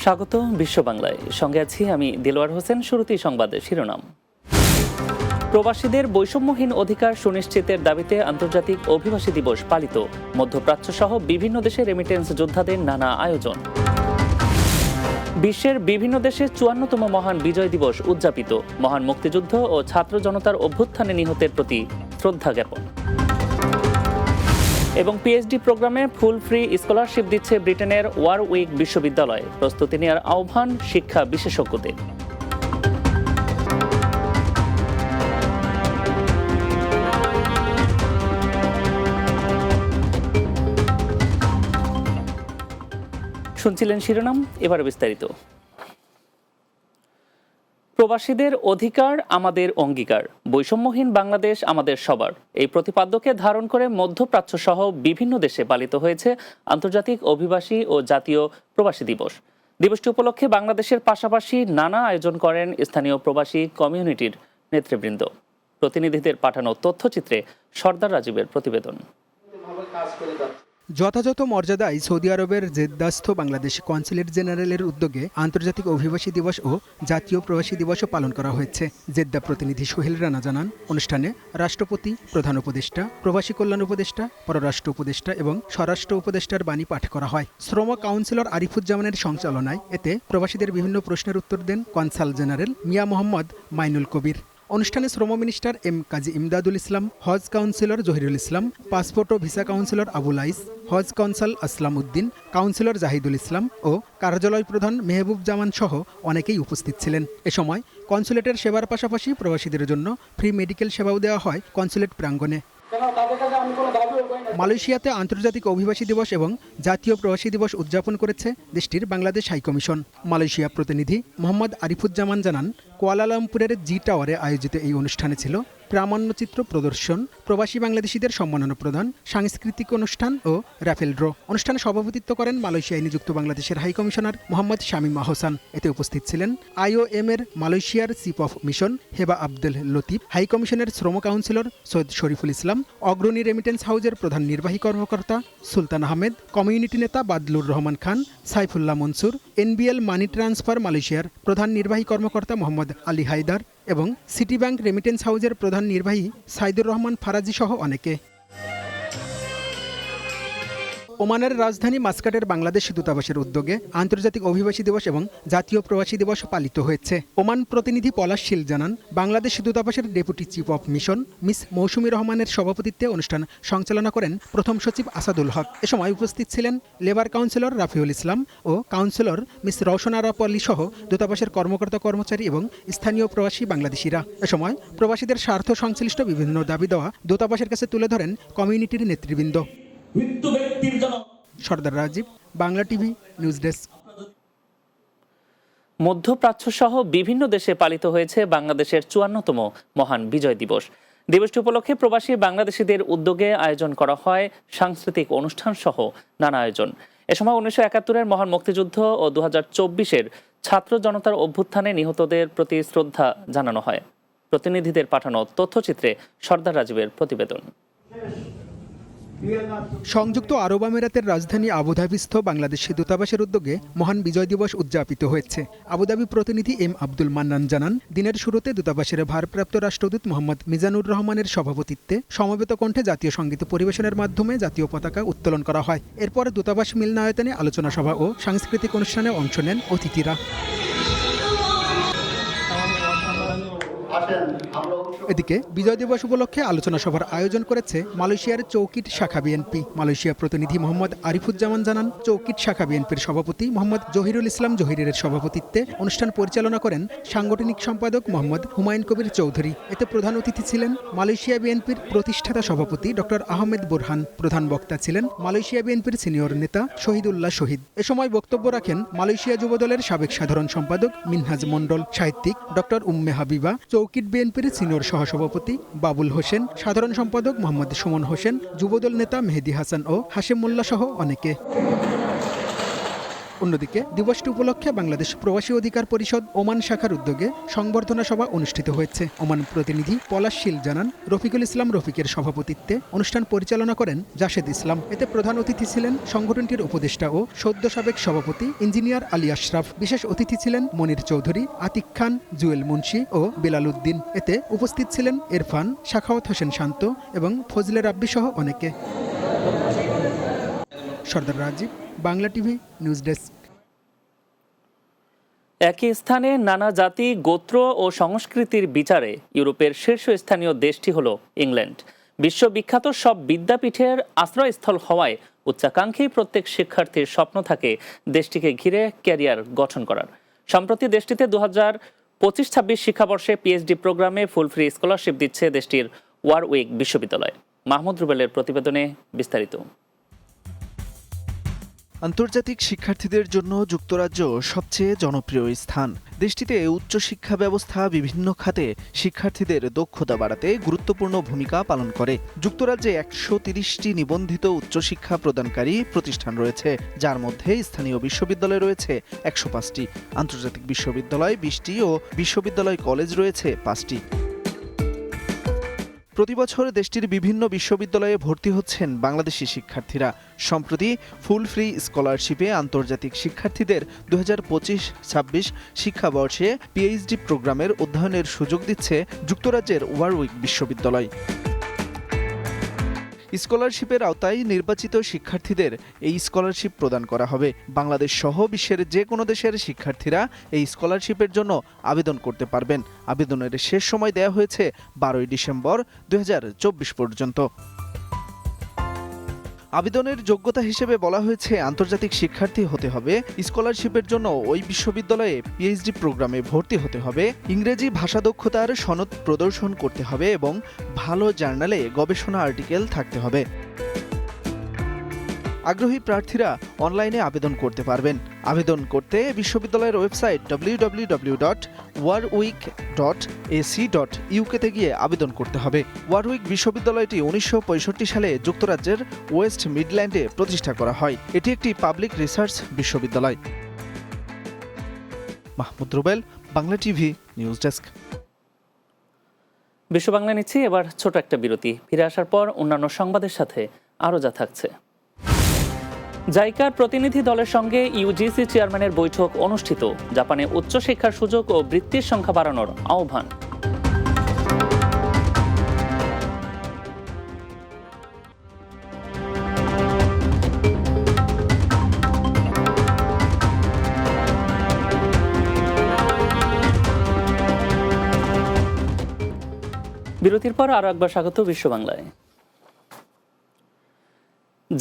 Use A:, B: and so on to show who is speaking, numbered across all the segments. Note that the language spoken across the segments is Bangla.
A: স্বাগত বিশ্ব বাংলায়, সঙ্গে আছি আমি দিলওয়ার হোসেন। শুরুতেই সংবাদের শিরোনাম। প্রবাসীদের বৈষম্যহীন অধিকার সুনিশ্চিতের দাবিতে আন্তর্জাতিক অভিবাসী দিবস পালিত। মধ্যপ্রাচ্য সহ বিভিন্ন দেশে রেমিটেন্স যোদ্ধাদের নানা আয়োজন। বিশ্বের বিভিন্ন দেশে ৫৪তম মহান বিজয় দিবস উদযাপিত। মহান মুক্তিযুদ্ধ ও ছাত্র জনতার অভ্যুত্থানে নিহতের প্রতি শ্রদ্ধা জ্ঞাপন। এবং পিএইচডি প্রোগ্রামে ফুল ফ্রি স্কলারশিপ দিচ্ছে ব্রিটেনের ওয়ারউইক বিশ্ববিদ্যালয়। প্রস্তুতি নেওয়ার আহ্বান শিক্ষা বিশেষজ্ঞদের। শুনছিলেন শিরোনাম, এবারে বিস্তারিত। প্রবাসীদের অধিকার আমাদের অঙ্গীকার, বৈষম্যহীন বাংলাদেশ আমাদের সবার, এই প্রতিপাদ্যকে ধারণ করে মধ্যপ্রাচ্য সহ বিভিন্ন দেশে পালিত হয়েছে আন্তর্জাতিক অভিবাসী ও জাতীয় প্রবাসী দিবস। দিবসটি উপলক্ষে বাংলাদেশের পাশাপাশি নানা আয়োজন করেন স্থানীয় প্রবাসী কমিউনিটির নেতৃবৃন্দ। প্রতিনিধিদের পাঠানো তথ্যচিত্রে সর্দার রাজীবের প্রতিবেদন।
B: যথাযথ মর্যাদায় সৌদি আরবের জেদ্দাস্থ বাংলাদেশ কনসুলেট জেনারেলের উদ্যোগে আন্তর্জাতিক অভিবাসী দিবস ও জাতীয় প্রবাসী দিবসও পালন করা হয়েছে। জেদ্দা প্রতিনিধি সোহেল রানা জানান, অনুষ্ঠানে রাষ্ট্রপতি, প্রধান উপদেষ্টা, প্রবাসী কল্যাণ উপদেষ্টা, পররাষ্ট্র উপদেষ্টা এবং স্বরাষ্ট্র উপদেষ্টার বাণী পাঠ করা হয়। শ্রম কাউন্সিলর আরিফুজ্জামানের সঞ্চালনায় এতে প্রবাসীদের বিভিন্ন প্রশ্নের উত্তর দেন কনসাল জেনারেল মিয়া মোহাম্মদ মাইনুল কবির। অনুষ্ঠানে শ্রম মিনিস্টার এম কাজী ইমদাদুল ইসলাম, হজ কাউন্সিলর জহিরুল ইসলাম, পাসপোর্ট ও ভিসা কাউন্সিলর আবুল আইস, হজ কাউন্সিল আসলাম উদ্দিন, কাউন্সিলর জাহিদুল ইসলাম ও কার্যালয় প্রধান মেহবুব জামান সহ অনেকেই উপস্থিত ছিলেন। এ সময় কনসুলেটের সেবার পাশাপাশি প্রবাসীদের জন্য ফ্রি মেডিকেল সেবাও দেওয়া হয় কনসুলেট প্রাঙ্গণে। মালয়েশিয়াতে আন্তর্জাতিক অভিবাসী দিবস এবং জাতীয় প্রবাসী দিবস উদযাপন করেছে দেশটির বাংলাদেশ হাইকমিশন। মালয়েশিয়া প্রতিনিধি মোহাম্মদ আরিফুজ্জামান জানান, কুয়ালালামপুরের জি টাওয়ারে আয়োজিত এই অনুষ্ঠানে ছিল প্রামাণ্যচিত্র প্রদর্শন, প্রবাসী বাংলাদেশিদের সম্মাননা প্রদান, সাংস্কৃতিক অনুষ্ঠান ও র্যাফেল ড্র। অনুষ্ঠানে সভাপতিত্ব করেন মালয়েশিয়ায় নিযুক্ত বাংলাদেশের হাইকমিশনার মোহাম্মদ শামীম আহসান। এতে উপস্থিত ছিলেন আইওএম এর মালয়েশিয়ার chief of mission Heba Abdul Latif, হাইকমিশনের শ্রম কাউন্সিলর সৈয়দ শরীফুল ইসলাম, অগ্রণী রেমিটেন্স হাউজের প্রধান নির্বাহী কর্মকর্তা সুলতান আহমেদ, কমিউনিটি নেতা Badlur Rahman Khan, Saifullah Mansur, NBL money transfer মালয়েশিয়ার প্রধান নির্বাহী কর্মকর্তা মোহাম্মদ আলী হায়দার এবং সিটি ব্যাংক রেমিটেন্স হাউজের প্রধান নির্বাহী সাইদুর রহমান ফারাজি সহ অনেকে। ওমানের রাজধানী মাস্কাটের বাংলাদেশ দূতাবাসের উদ্যোগে আন্তর্জাতিক অভিবাসী দিবস এবং জাতীয় প্রবাসী দিবস পালিত হয়েছে। ওমান প্রতিনিধি পলাশ শীল জানান, বাংলাদেশ দূতাবাসের deputy chief of mission miss Mousumi রহমানের সভাপতিত্বে অনুষ্ঠান সঞ্চালনা করেন প্রথম সচিব আসাদুল হক। এ সময় উপস্থিত ছিলেন লেবার কাউন্সিলর রাফিউল ইসলাম ও কাউন্সিলর মিস রওশন আরা পল্লী সহ দূতাবাসের কর্মকর্তা কর্মচারী এবং স্থানীয় প্রবাসী বাংলাদেশিরা। এ সময় প্রবাসীদের স্বার্থ সংশ্লিষ্ট বিভিন্ন দাবি দেওয়া দূতাবাসের কাছে তুলে ধরেন কমিউনিটির নেতৃবৃন্দ। Sardar Rajib, Bangla TV, news desk.
A: মধ্যপ্রাচ্য সহ বিভিন্ন দেশে পালিত হয়েছে বাংলাদেশের ৫৪তম মহান বিজয় দিবস। দিবসটি উপলক্ষে প্রবাসী বাংলাদেশিদের উদ্যোগে আয়োজন করা হয় সাংস্কৃতিক অনুষ্ঠান সহ নানা আয়োজন। এ সময় ১৯৭১-এর মহান মুক্তিযুদ্ধ ও ২০২৪-এর ছাত্র জনতার অভ্যুত্থানে নিহতদের প্রতি শ্রদ্ধা জানানো হয়। প্রতিনিধিদের পাঠানো তথ্যচিত্রে সর্দার রাজীবের প্রতিবেদন।
B: সংযুক্ত আরব আমিরাতের রাজধানী আবুধাবিস্থ বাংলাদেশ দূতাবাসের উদ্যোগে মহান বিজয় দিবস উদযাপিত হয়েছে। আবুধাবি প্রতিনিধি এম আব্দুল মান্নান জানান, দিনের শুরুতে দূতাবাসের ভারপ্রাপ্ত রাষ্ট্রদূত মোহাম্মদ মিজানুর রহমানের সভাপতিত্বে সমবেত কণ্ঠে জাতীয় সঙ্গীত পরিবেশনের মাধ্যমে জাতীয় পতাকা উত্তোলন করা হয়। এরপর দূতাবাস মিলনায়তনে আলোচনা সভা ও সাংস্কৃতিক অনুষ্ঠানে অংশ নেন অতিথিরা। এদিকে বিজয় দিবস উপলক্ষে আলোচনা সভার আয়োজন করেছে মালয়েশিয়ার চৌকিট শাখা বিএনপি। মালয়েশিয়া প্রতিনিধি মোহাম্মদ আরিফুজ্জামান জানান, চৌকিট শাখা বিএনপির সভাপতি মোহাম্মদ জহিরুল ইসলাম জহিরের সভাপতিত্বে অনুষ্ঠান পরিচালনা করেন সাংগঠনিক সম্পাদক মোহাম্মদ হুমায়ুন কবির চৌধুরী। এতে প্রধান অতিথি ছিলেন মালয়েশিয়া বিএনপির প্রতিষ্ঠাতা সভাপতি ডক্টর আহমেদ বুরহান। প্রধান বক্তা ছিলেন মালয়েশিয়া বিএনপির সিনিয়র নেতা শহীদুল্লাহ শহীদ। এ সময় বক্তব্য রাখেন মালয়েশিয়া যুবদলের সাবেক সাধারণ সম্পাদক মিনহাজ মন্ডল, সাহিত্যিক ডক্টর উম্মে হাবিবা, চৌকিট বিএনপির সিনিয়র সহসভাপতি বাবুল হোসেন, সাধারণ সম্পাদক মোহাম্মদ সুমন হোসেন, যুবদল নেতা মেহেদি হাসান ও হাশেম মোল্লা সহ অনেকে। অন্যদিকে দিবসটি উপলক্ষে বাংলাদেশ প্রবাসী অধিকার পরিষদ ওমান শাখার উদ্যোগে সংবর্ধনা সভা অনুষ্ঠিত হয়েছে। ওমান প্রতিনিধি পলাশ শীল জানান, রফিকুল ইসলাম রফিকের সভাপতিত্বে অনুষ্ঠান পরিচালনা করেন জাশেদ ইসলাম। এতে প্রধান অতিথি ছিলেন সংগঠনটির উপদেষ্টা ও সদ্য সাবেক সভাপতি ইঞ্জিনিয়ার আলী আশরাফ। বিশেষ অতিথি ছিলেন মনির চৌধুরী, আতিক খান, জুয়েল মুন্সি ও বিলাল উদ্দিন। এতে উপস্থিত ছিলেন ইরফান, সাখাওয়াত হোসেন শান্ত এবং ফজলে রাব্বি সহ অনেকে। Sardar Rajib, Bangla TV, news desk.
A: একই স্থানে নানা জাতি, গোত্র ও সংস্কৃতির বিচারে ইউরোপের শীর্ষস্থানীয় দেশটি হল ইংল্যান্ড। বিশ্ববিখ্যাত সব বিদ্যাপীঠের আশ্রয়স্থল হওয়ায় উচ্চাকাঙ্ক্ষী প্রত্যেক শিক্ষার্থীর স্বপ্ন থাকে দেশটিকে ঘিরে ক্যারিয়ার গঠন করার। সম্প্রতি দেশটিতে 2025-26 শিক্ষাবর্ষে পিএইচডি প্রোগ্রামে ফুল ফ্রি স্কলারশিপ দিচ্ছে দেশটির ওয়ারউইক বিশ্ববিদ্যালয়। মাহমুদ রুবেলের প্রতিবেদনে বিস্তারিত।
C: আন্তর্জাতিক শিক্ষার্থীদের জন্য যুক্তরাজ্য সবচেয়ে জনপ্রিয় স্থান। দেশটিতে উচ্চশিক্ষা ব্যবস্থা বিভিন্ন খাতে শিক্ষার্থীদের দক্ষতা বাড়াতে গুরুত্বপূর্ণ ভূমিকা পালন করে। যুক্তরাজ্যে 130টি নিবন্ধিত উচ্চশিক্ষা প্রদানকারী প্রতিষ্ঠান রয়েছে, যার মধ্যে স্থানীয় বিশ্ববিদ্যালয় রয়েছে 105টি, আন্তর্জাতিক বিশ্ববিদ্যালয় 20টি ও বিশ্ববিদ্যালয় কলেজ রয়েছে 5টি। প্রতিবছর দেশটির বিভিন্ন বিশ্ববিদ্যালয়ে ভর্তি হচ্ছেন বাংলাদেশি শিক্ষার্থীরা। সম্প্রতি ফুল ফ্রি স্কলারশিপে আন্তর্জাতিক শিক্ষার্থীদের 2025-26 শিক্ষাবর্ষে পিএইচডি প্রোগ্রামের অধ্যয়নের সুযোগ দিচ্ছে যুক্তরাজ্যের ওয়ারউইক বিশ্ববিদ্যালয়। স্কলারশিপের আওতায় নির্বাচিত শিক্ষার্থীদের এই স্কলারশিপ প্রদান করা হবে। বাংলাদেশ সহ বিশ্বের যে কোনো দেশের শিক্ষার্থীরা এই স্কলারশিপের জন্য আবেদন করতে পারবেন। আবেদনের শেষ সময় দেওয়া হয়েছে 12 ডিসেম্বর 2024 পর্যন্ত। আবেদনের যোগ্যতা হিসেবে বলা হয়েছে আন্তর্জাতিক শিক্ষার্থী হতে হবে, স্কলারশিপের জন্য ওই বিশ্ববিদ্যালয়ে পিএইচডি প্রোগ্রামে ভর্তি হতে হবে, ইংরেজি ভাষা দক্ষতার সনদ প্রদর্শন করতে হবে এবং ভালো জার্নালে গবেষণা আর্টিকেল থাকতে হবে। আগ্রহী প্রার্থীরা অনলাইনে আবেদন করতে পারবেন। আবেদন করতে বিশ্ববিদ্যালয়ের ওয়েবসাইট www.warwick.ac.uk তে গিয়ে আবেদন করতে হবে। ওয়ারউইক বিশ্ববিদ্যালয়টি 1965 সালে যুক্তরাজ্যের ওয়েস্ট মিডল্যান্ডে প্রতিষ্ঠা করা হয়। এটি একটি পাবলিক রিসার্চ বিশ্ববিদ্যালয়। Mahmud Rubel, Bangla TV, news desk.
A: বিশ্ব বাংলা নিচ্ছি এবার ছোট একটা বিরতি। ফিরে আসার পর অন্যান্য সংবাদের সাথে আরও যা থাকছে। জাইকার প্রতিনিধি দলের সঙ্গে ইউজিসি চেয়ারম্যানের বৈঠক অনুষ্ঠিত। জাপানে উচ্চশিক্ষার সুযোগ ও বৃত্তির সংখ্যা বাড়ানোর আহ্বান। বিরতির পর আরও একবার স্বাগত বিশ্ব বাংলায়।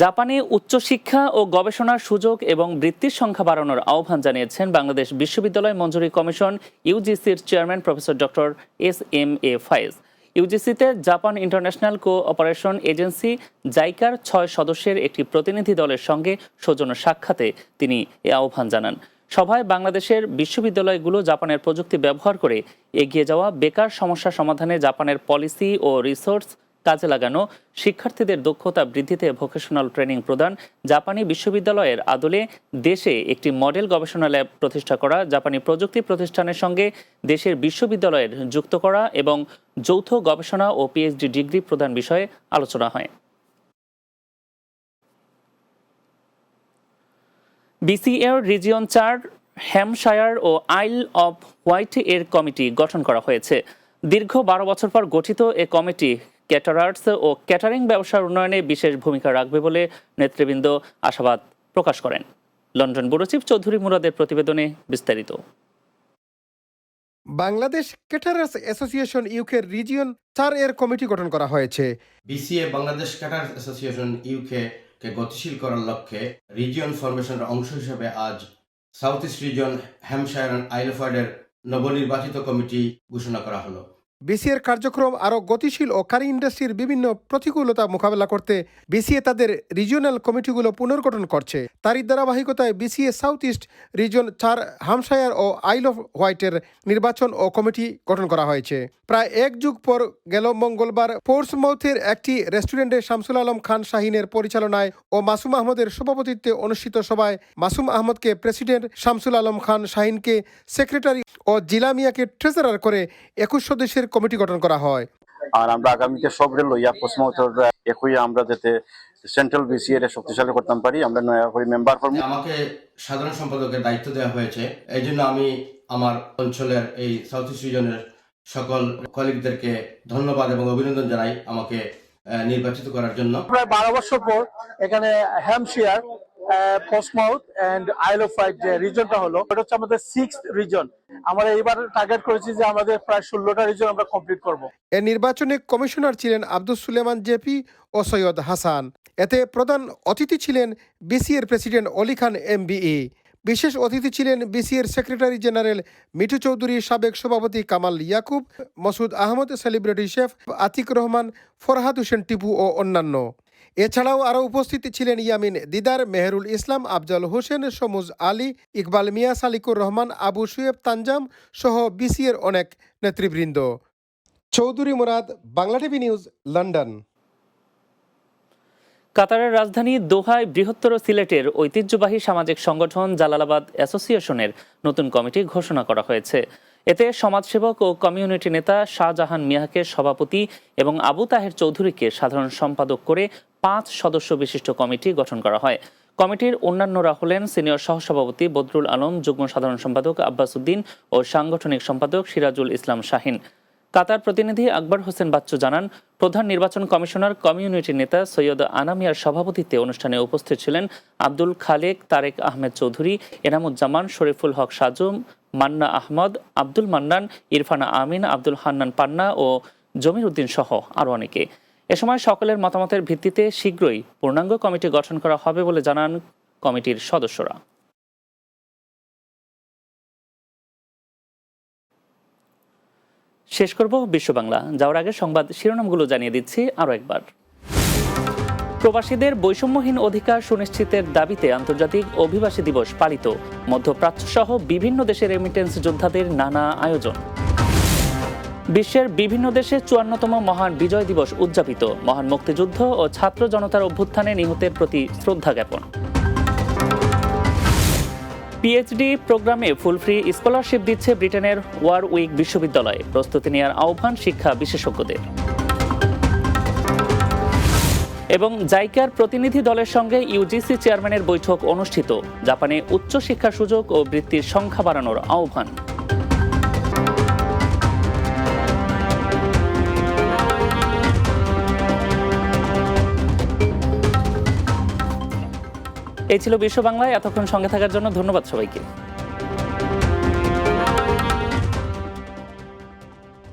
A: জাপানে উচ্চশিক্ষা ও গবেষণার সুযোগ এবং বৃত্তির সংখ্যা বাড়ানোর আহ্বান জানিয়েছেন বাংলাদেশ বিশ্ববিদ্যালয় মঞ্জুরি কমিশন ইউজিসির চেয়ারম্যান প্রফেসর ডক্টর এস.এম.এ. ফায়েজ। ইউজিসিতে জাপান ইন্টারন্যাশনাল কোঅপারেশন এজেন্সি জাইকার 6 সদস্যের একটি প্রতিনিধি দলের সঙ্গে সৌজন্য সাক্ষাতে তিনি এ আহ্বান জানান। সভায় বাংলাদেশের বিশ্ববিদ্যালয়গুলো জাপানের প্রযুক্তি ব্যবহার করে এগিয়ে যাওয়া, বেকার সমস্যা সমাধানে জাপানের পলিসি ও রিসোর্স কাজে লাগানো, শিক্ষার্থীদের দক্ষতা বৃদ্ধিতে ভোকেশনাল ট্রেনিং প্রদান, জাপানি বিশ্ববিদ্যালয়ের আদলে দেশে একটি মডেল গবেষণা ল্যাব প্রতিষ্ঠা করা, জাপানি প্রযুক্তি প্রতিষ্ঠানের সঙ্গে দেশের বিশ্ববিদ্যালয়ের যুক্ত করা এবং যৌথ গবেষণা ও পিএইচডি ডিগ্রি প্রদান বিষয়ে আলোচনা হয়। বিসিএর রিজিয়ন 4, হ্যাম্পশায়ার ও আইল অব হোয়াইট এর কমিটি গঠন করা হয়েছে। দীর্ঘ 12 বছর পর গঠিত এ কমিটি ক্যাটারার্স ও ক্যাটারিং ব্যবসার উন্নয়নে বিশেষ ভূমিকা রাখবে বলে নেতৃবৃন্দ আশাবাদ প্রকাশ করেন। লন্ডন ব্যুরো চিফ চৌধুরী মুরাদের প্রতিবেদনে বিস্তারিত।
D: Bangladesh caterers association UK region 4 এর কমিটি গঠন করা হয়েছে।
E: BCA Bangladesh caterers association UK কে গতিশীল করার লক্ষ্যে রিজিয়ন ফরমেশনের অংশ হিসেবে আজ south east region, Hampshire and Isle of হোয়াইটের নবনির্বাচিত কমিটি ঘোষণা করা হলো।
D: বিসিএর কার্যক্রম আরও গতিশীল ও কারি ইন্ডাস্ট্রির বিভিন্ন প্রতিকূলতা মোকাবেলা করতে বিসিএ তাদের রিজিওনাল কমিটিগুলো পুনর্গঠন করছে। তারই ধারাবাহিকতায় বিসিএ সাউথ ইস্ট রিজন 4 হামশায়ার ও আইল অফ হোয়াইটের নির্বাচন ও কমিটি গঠন করা হয়েছে। প্রায় এক যুগ পর গেল মঙ্গলবার পোর্টসমাউথের একটি রেস্টুরেন্টে শামসুল আলম খান শাহিনের পরিচালনায় ও মাসুম আহমদের সভাপতিত্বে অনুষ্ঠিত সভায় মাসুম আহমদকে প্রেসিডেন্ট, শামসুল আলম খান শাহিনকে সেক্রেটারি ও জিলা মিয়াকে ট্রেজারার করে 21 সদস্যের কমিটি গঠন করা হয়।
F: আর আমরা আগামীতে সবরে লইয়া পোস্টমর্টম একই আমরা যাতে সেন্ট্রাল বিসিএর শক্তিশালী করতে পারি, আমরা নয়া করে মেম্বার ফর্ম।
E: আমাকে সাধারণ সম্পাদকের দায়িত্ব দেওয়া হয়েছে, এই জন্য আমি আমার অঞ্চলের এই সাউথ ইস্ট রিজনের সকল কলিগদেরকে ধন্যবাদ এবং অভিনন্দন জানাই আমাকে নির্বাচিত করার জন্য।
G: প্রায় 12 বছর পর এখানে হ্যাম্পশায়ার, পোস্টমাউথ এন্ড আইল অফ হোয়াইট যে রিজনটা হলো, এটা হচ্ছে আমাদের 6th রিজন। আমরা এইবার টার্গেট করেছি যে আমাদের প্রায় 16টা রিজন আমরা কমপ্লিট করব।
D: এ নির্বাচনে কমিশনার ছিলেন আব্দুল সুলেমান জেপি ও সৈয়দ হাসান। এতে প্রধান অতিথি ছিলেন বিসিএর প্রেসিডেন্ট অলি খান MBE। বিশেষ অতিথি ছিলেন বিসিএর সেক্রেটারি জেনারেল মিঠু চৌধুরী, সাবেক সভাপতি কামাল ইয়াকুব, মসুদ আহমদ, সেলিব্রিটি শেফ আতিক রহমান, ফরহাদ হোসেন টিপু ও অন্যান্য। এছাড়াও আরও উপস্থিত ছিলেন ইয়ামিন দিদার, মেহেরুল ইসলাম, আফজাল হোসেন, সমুজ আলী, ইকবাল মিয়া, সালিকুর রহমান, আবু সুয়েব তানজাম সহ বিসিএর অনেক নেতৃবৃন্দ। Chowdhury Murad, Bangla TV news, London.
A: কাতারের রাজধানী দোহায় বৃহত্তর সিলেটের ঐতিহ্যবাহী সামাজিক সংগঠন জালালাবাদ অ্যাসোসিয়েশনের নতুন কমিটি ঘোষণা করা হয়েছে। এতে সমাজসেবক ও কমিউনিটি নেতা শাহজাহান মিয়াকে সভাপতি এবং আবু তাহের চৌধুরীকে সাধারণ সম্পাদক করে 5 সদস্য বিশিষ্ট কমিটি গঠন করা হয়। কমিটির অন্যান্যরা হলেন সিনিয়র সহসভাপতি বদরুল আলম, যুগ্ম সাধারণ সম্পাদক আব্বাস উদ্দিন ও সাংগঠনিক সম্পাদক সিরাজুল ইসলাম শাহিন। কাতার প্রতিনিধি আকবর হোসেন বাচ্চু জানান, প্রধান নির্বাচন কমিশনার কমিউনিটি নেতা সৈয়দ আনামিয়ার সভাপতিত্বে অনুষ্ঠানে উপস্থিত ছিলেন আব্দুল খালেক, তারেক আহমেদ চৌধুরী, এনামুজ্জামান, শরীফুল হক সাজু, মান্না আহমদ, আব্দুল মান্নান, ইরফানা আমিন, আব্দুল হান্নান পান্না ও জমির উদ্দিন সহ আরও অনেকে। এ সময় সকলের মতামতের ভিত্তিতে শীঘ্রই পূর্ণাঙ্গ কমিটি গঠন করা হবে বলে জানান কমিটির সদস্যরা। শেষ করব বিশ্ব বাংলা। যাওয়ার আগে সংবাদ শিরোনামগুলো জানিয়ে দিচ্ছি আরও একবার। প্রবাসীদের বৈষম্যহীন অধিকার সুনিশ্চিতের দাবিতে আন্তর্জাতিক অভিবাসী দিবস পালিত। মধ্যপ্রাচ্য সহ বিভিন্ন দেশের রেমিটেন্স যোদ্ধাদের নানা আয়োজন। বিশ্বের বিভিন্ন দেশে 54তম মহান বিজয় দিবস উদযাপিত। মহান মুক্তিযুদ্ধ ও ছাত্র জনতার অভ্যুত্থানে নিহতের প্রতি শ্রদ্ধা জ্ঞাপন। পিএইচডি প্রোগ্রামে ফুল ফ্রি স্কলারশিপ দিচ্ছে ব্রিটেনের ওয়ারউইক বিশ্ববিদ্যালয়। প্রস্তুতি নেওয়ার আহ্বান শিক্ষা বিশেষজ্ঞদের। এবং জাইকার প্রতিনিধি দলের সঙ্গে ইউজিসি চেয়ারম্যানের বৈঠক অনুষ্ঠিত। জাপানে উচ্চশিক্ষার সুযোগ ও বৃত্তির সংখ্যা বাড়ানোর আহ্বান। এই ছিল বিশ্ব বাংলায়। এতক্ষণ সঙ্গে থাকার জন্য ধন্যবাদ সবাইকে।